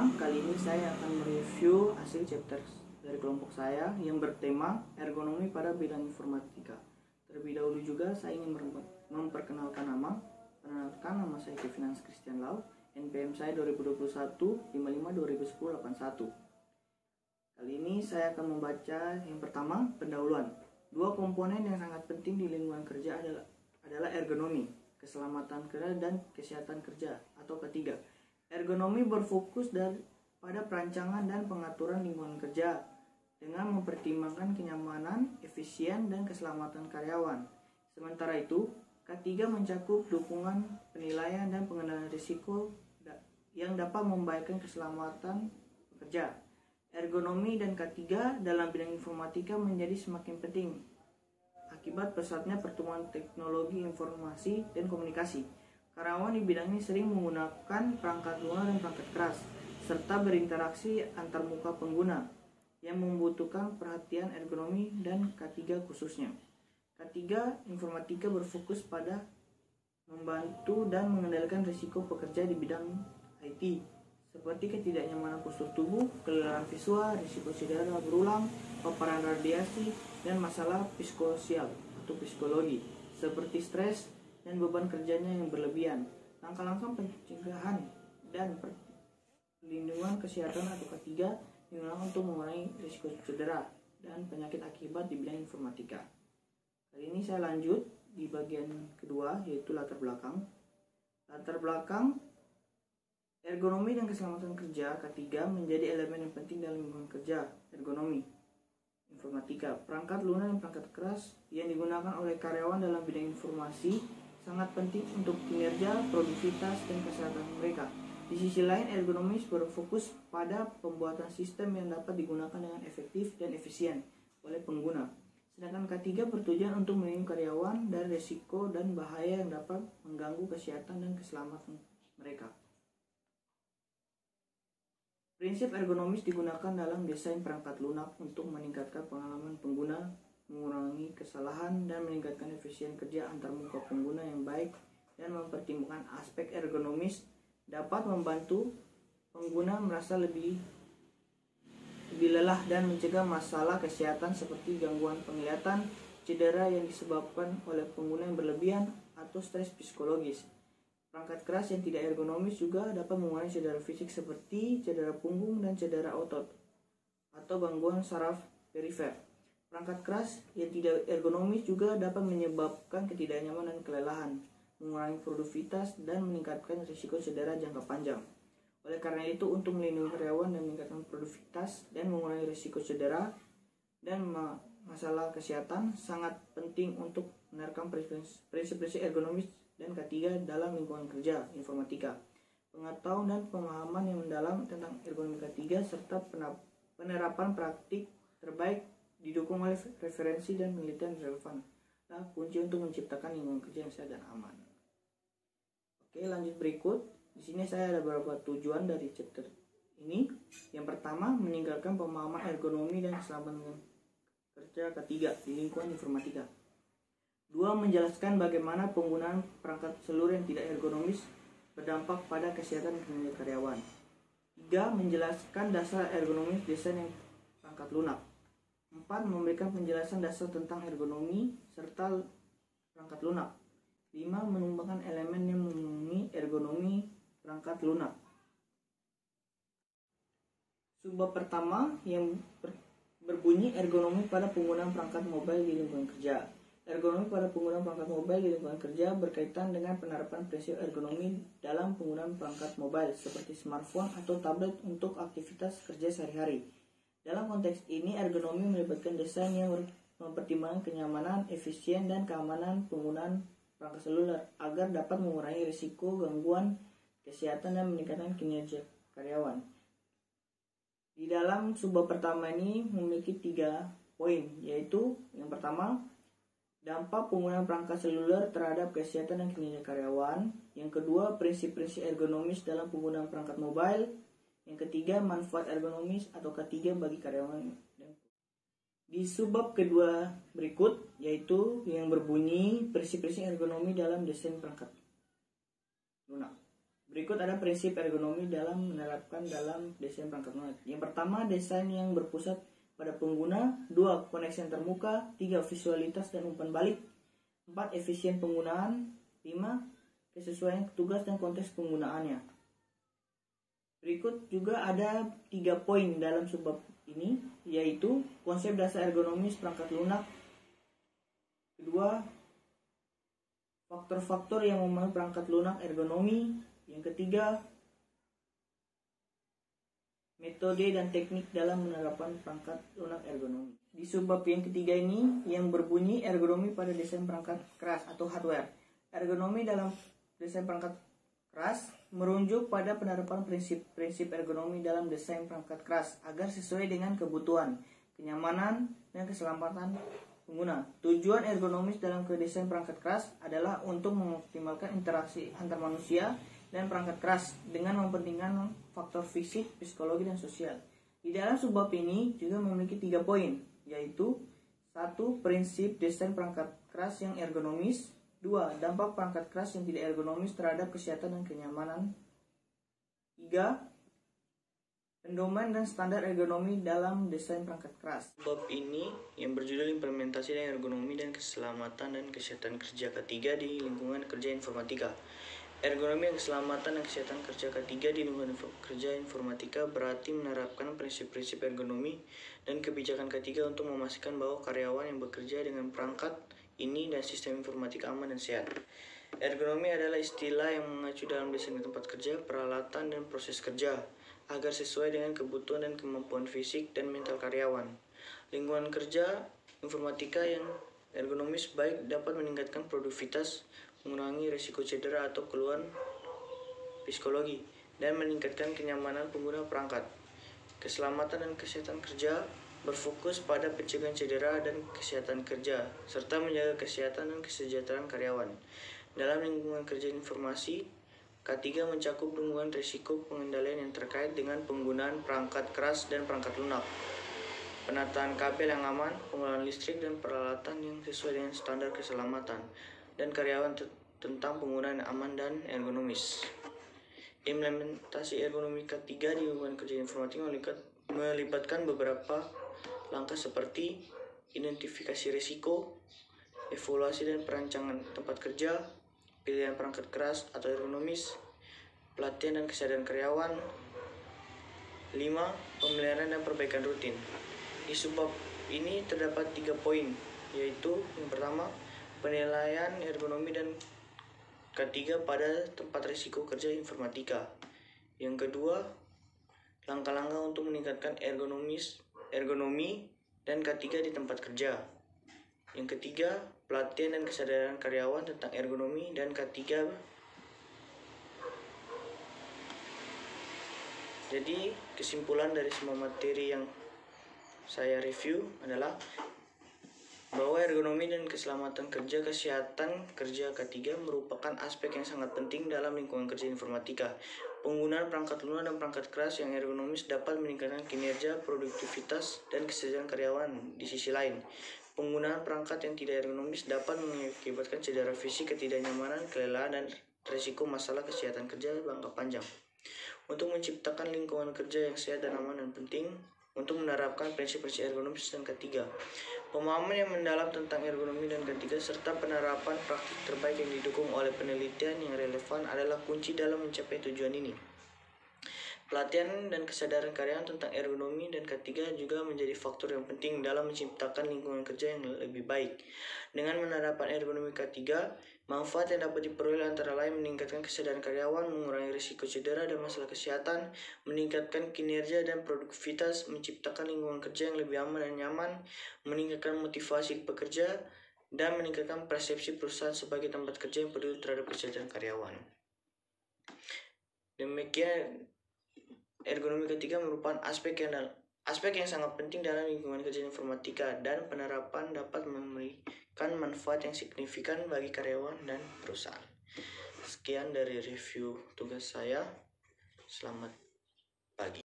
semua, kali ini saya akan mereview hasil chapter dari kelompok saya yang bertema ergonomi pada bidang informatika. Terlebih dahulu juga saya ingin memperkenalkan nama. Perkenalkan, nama saya Kevin Hans Christian Lau, NPM saya 2021 55 2010 81. Kali ini saya akan membaca yang pertama, pendahuluan. Dua komponen yang sangat penting di lingkungan kerja adalah ergonomi, keselamatan kerja dan kesehatan kerja, atau ketiga. Ergonomi berfokus pada perancangan dan pengaturan lingkungan kerja dengan mempertimbangkan kenyamanan, efisien, dan keselamatan karyawan. Sementara itu, K3 mencakup dukungan, penilaian, dan pengendalian risiko yang dapat membahayakan keselamatan pekerja. Ergonomi dan K3 dalam bidang informatika menjadi semakin penting akibat pesatnya pertumbuhan teknologi informasi dan komunikasi. Karyawan di bidang ini sering menggunakan perangkat lunak dan perangkat keras, serta berinteraksi antar muka pengguna yang membutuhkan perhatian ergonomi dan K3 khususnya. K3 informatika berfokus pada membantu dan mengendalikan risiko pekerja di bidang IT, seperti ketidaknyamanan postur tubuh, kelelahan visual, risiko cedera berulang, paparan radiasi, dan masalah psikososial atau psikologi, seperti stres dan beban kerjanya yang berlebihan. Langkah-langkah pencegahan dan perlindungan kesehatan atau K3 digunakan untuk mengurangi risiko cedera dan penyakit akibat di bidang informatika. Kali ini saya lanjut di bagian kedua, yaitu latar belakang. Latar belakang ergonomi dan keselamatan kerja K3 menjadi elemen yang penting dalam lingkungan kerja. Ergonomi informatika, perangkat lunak dan perangkat keras yang digunakan oleh karyawan dalam bidang informasi sangat penting untuk kinerja, produktivitas, dan kesehatan mereka. Di sisi lain, ergonomis berfokus pada pembuatan sistem yang dapat digunakan dengan efektif dan efisien oleh pengguna. Sedangkan K3 bertujuan untuk melindungi karyawan dari risiko dan bahaya yang dapat mengganggu kesehatan dan keselamatan mereka. Prinsip ergonomis digunakan dalam desain perangkat lunak untuk meningkatkan pengalaman pengguna, mengurangi kesalahan, dan meningkatkan efisien kerja antar muka pengguna yang baik, dan mempertimbangkan aspek ergonomis dapat membantu pengguna merasa lebih lelah dan mencegah masalah kesehatan seperti gangguan penglihatan, cedera yang disebabkan oleh pengguna yang berlebihan, atau stres psikologis. Perangkat keras yang tidak ergonomis juga dapat mengurangi cedera fisik seperti cedera punggung dan cedera otot atau gangguan saraf perifer. Perangkat keras yang tidak ergonomis juga dapat menyebabkan ketidaknyamanan dan kelelahan, mengurangi produktivitas, dan meningkatkan risiko cedera jangka panjang. Oleh karena itu, untuk melindungi karyawan dan meningkatkan produktivitas dan mengurangi risiko cedera dan masalah kesehatan, sangat penting untuk menerapkan prinsip-prinsip ergonomis dan K3 dalam lingkungan kerja informatika. Pengetahuan dan pemahaman yang mendalam tentang ergonomi K3 serta penerapan praktik terbaik didukung oleh referensi dan penelitian relevan kunci untuk menciptakan lingkungan kerja yang sehat dan aman. Oke, lanjut berikut. Di sini saya ada beberapa tujuan dari chapter ini. Yang pertama, meninggalkan pemahaman ergonomi dan keselamatan kerja K3 di lingkungan informatika. 2. Menjelaskan bagaimana penggunaan perangkat seluruh yang tidak ergonomis berdampak pada kesehatan kinerja karyawan. 3. Menjelaskan dasar ergonomis desain yang perangkat lunak. 4. Memberikan penjelasan dasar tentang ergonomi serta perangkat lunak. 5. Menumbangkan elemen yang memenuhi ergonomi perangkat lunak. Subbab pertama yang berbunyi ergonomi pada penggunaan perangkat mobile di lingkungan kerja. Ergonomi pada penggunaan perangkat mobile di lingkungan kerja berkaitan dengan penerapan prinsip ergonomi dalam penggunaan perangkat mobile seperti smartphone atau tablet untuk aktivitas kerja sehari-hari. Dalam konteks ini, ergonomi melibatkan desain yang mempertimbangkan kenyamanan, efisien, dan keamanan penggunaan perangkat seluler agar dapat mengurangi risiko gangguan kesehatan dan meningkatkan kinerja karyawan. Di dalam subbab pertama ini memiliki 3 poin, yaitu yang pertama, dampak penggunaan perangkat seluler terhadap kesehatan dan kinerja karyawan. Yang kedua, prinsip-prinsip ergonomis dalam penggunaan perangkat mobile. Yang ketiga, manfaat ergonomis atau K3 bagi karyawan. Di subbab kedua berikut, yaitu yang berbunyi prinsip-prinsip ergonomi dalam desain perangkat lunak. Berikut ada prinsip ergonomi dalam menerapkan dalam desain perangkat lunak. Yang pertama, desain yang berpusat pada pengguna. 2. Koneksi antarmuka. 3. Visualitas dan umpan balik. 4. Efisien penggunaan. 5. Kesesuaian tugas dan konteks penggunaannya. Berikut juga ada 3 poin dalam subbab ini, yaitu konsep dasar ergonomis perangkat lunak. Kedua, faktor-faktor yang mempengaruhi perangkat lunak ergonomi. Yang ketiga, metode dan teknik dalam menerapkan perangkat lunak ergonomi. Di subbab yang ketiga ini yang berbunyi ergonomi pada desain perangkat keras atau hardware. Ergonomi dalam desain perangkat keras merujuk pada penerapan prinsip-prinsip ergonomi dalam desain perangkat keras agar sesuai dengan kebutuhan, kenyamanan, dan keselamatan pengguna. Tujuan ergonomis dalam desain perangkat keras adalah untuk mengoptimalkan interaksi antar manusia dan perangkat keras dengan mempentingkan faktor fisik, psikologi, dan sosial. Di dalam subbab ini juga memiliki 3 poin, yaitu 1. Prinsip desain perangkat keras yang ergonomis. 2. Dampak perangkat keras yang tidak ergonomis terhadap kesehatan dan kenyamanan. 3. Pedoman dan standar ergonomi dalam desain perangkat keras. Bab ini yang berjudul implementasi dan ergonomi dan keselamatan dan kesehatan kerja ketiga di lingkungan kerja informatika. Ergonomi dan keselamatan dan kesehatan kerja ketiga di lingkungan kerja informatika berarti menerapkan prinsip-prinsip ergonomi dan kebijakan ketiga untuk memastikan bahwa karyawan yang bekerja dengan perangkat ini dan sistem informatika aman dan sehat. Ergonomi adalah istilah yang mengacu dalam desain tempat kerja, peralatan, dan proses kerja agar sesuai dengan kebutuhan dan kemampuan fisik dan mental karyawan. Lingkungan kerja informatika yang ergonomis baik dapat meningkatkan produktivitas, mengurangi risiko cedera atau keluhan psikologi, dan meningkatkan kenyamanan pengguna perangkat. Keselamatan dan kesehatan kerja berfokus pada pencegahan cedera dan kesehatan kerja, serta menjaga kesehatan dan kesejahteraan karyawan. Dalam lingkungan kerja informasi, K3 mencakup lingkungan risiko pengendalian yang terkait dengan penggunaan perangkat keras dan perangkat lunak, penataan kabel yang aman, penggunaan listrik dan peralatan yang sesuai dengan standar keselamatan, dan karyawan tentang penggunaan aman dan ergonomis. Implementasi ergonomi K3 di lingkungan kerja informatika melibatkan beberapa langkah seperti identifikasi risiko, evaluasi dan perancangan tempat kerja, pilihan perangkat keras atau ergonomis, pelatihan dan kesadaran karyawan. 5. Pemeliharaan dan perbaikan rutin. Di subbab ini terdapat 3 poin, yaitu yang pertama, penilaian ergonomi dan K3 pada tempat risiko kerja informatika. Yang kedua, langkah-langkah untuk meningkatkan ergonomi dan K3 di tempat kerja. Yang ketiga, pelatihan dan kesadaran karyawan tentang ergonomi dan K3. Jadi, kesimpulan dari semua materi yang saya review adalah bahwa ergonomi dan keselamatan kerja, kesehatan kerja K3 merupakan aspek yang sangat penting dalam lingkungan kerja informatika. Penggunaan perangkat lunak dan perangkat keras yang ergonomis dapat meningkatkan kinerja, produktivitas, dan kesejahteraan karyawan. Di sisi lain, penggunaan perangkat yang tidak ergonomis dapat mengakibatkan cedera fisik, ketidaknyamanan, kelelahan, dan risiko masalah kesehatan kerja jangka panjang. Untuk menciptakan lingkungan kerja yang sehat dan aman dan penting untuk menerapkan prinsip-prinsip ergonomis dan K3. Pemahaman yang mendalam tentang ergonomi dan K3 serta penerapan praktik terbaik yang didukung oleh penelitian yang relevan adalah kunci dalam mencapai tujuan ini. Pelatihan dan kesadaran karyawan tentang ergonomi dan K3 juga menjadi faktor yang penting dalam menciptakan lingkungan kerja yang lebih baik. Dengan menerapkan ergonomi K3, manfaat yang dapat diperoleh antara lain meningkatkan kesadaran karyawan, mengurangi risiko cedera dan masalah kesehatan, meningkatkan kinerja dan produktivitas, menciptakan lingkungan kerja yang lebih aman dan nyaman, meningkatkan motivasi pekerja, dan meningkatkan persepsi perusahaan sebagai tempat kerja yang peduli terhadap kesehatan karyawan. Demikian, ergonomi K3 merupakan aspek yang sangat penting dalam lingkungan kerja informatika dan penerapan dapat memberikan manfaat yang signifikan bagi karyawan dan perusahaan. Sekian dari review tugas saya. Selamat pagi.